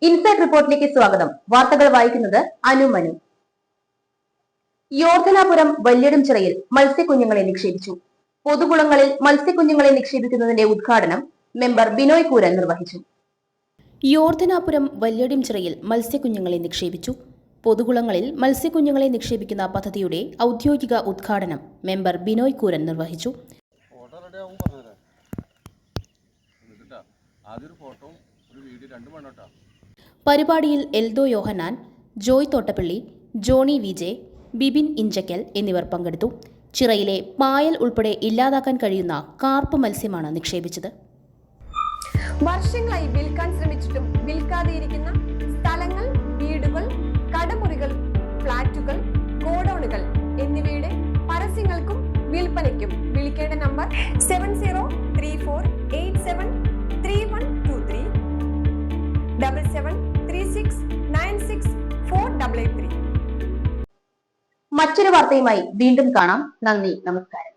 Inside റിപ്പോർട്ടിലേക്ക് സ്വാഗതം. വാർത്തകൾ വായിക്കുന്നത് അനുമനു. യോർധനാപുരം വല്യടുംചിറയിൽ മത്സ്യക്കുഞ്ഞുങ്ങളെ നിക്ഷേപിച്ചു. പൊതുകുളങ്ങളിൽ മത്സ്യക്കുഞ്ഞുങ്ങളെ നിക്ഷേപിക്കുന്നതിന്റെ ഉദ്ഘാടനം മെമ്പർ ബിനോയ് കൂരൻ നിർവഹിച്ചു. യോർധനാപുരം വല്യടുംചിറയിൽ മത്സ്യക്കുഞ്ഞുങ്ങളെ നിക്ഷേപിച്ചു. പൊതുകുളങ്ങളിൽ മത്സ്യക്കുഞ്ഞുങ്ങളെ നിക്ഷേപിക്കുന്ന പദ്ധതിയുടെ ഔദ്യോഗിക ഉദ്ഘാടനം മെമ്പർ ബിനോയ് കൂരൻ നിർവഹിച്ചു. പരിപാടിയിൽ എൽദോ യോഹന്നാൻ, ജോയ് തോട്ടപ്പള്ളി, ജോണി വിജെ, ബിബിൻ ഇഞ്ചക്കൽ എന്നിവർ പങ്കെടുത്തു. ചിറയിലെ പായൽ ഉൾപ്പെടെ ഇല്ലാതാക്കാൻ കഴിയുന്ന കാർപ്പ് മത്സ്യമാണ് നിക്ഷേപിച്ചത്. വർഷങ്ങളായി വിൽക്കാൻ ശ്രമിച്ചിട്ടും വിൽക്കാതെയിരിക്കുന്ന സ്ഥലങ്ങൾ, വീടുകൾ, കടമുറികൾ, ഫ്ളാറ്റുകൾ, ഗോഡൌണുകൾ എന്നിവയുടെ പരസ്യങ്ങൾക്കും വിൽപ്പനയ്ക്കും വിളിക്കേണ്ട നമ്പർ 7034873123 7736964883. മറ്റൊരു വാർത്തയുമായി വീണ്ടും കാണാം. നന്ദി, നമസ്കാരം.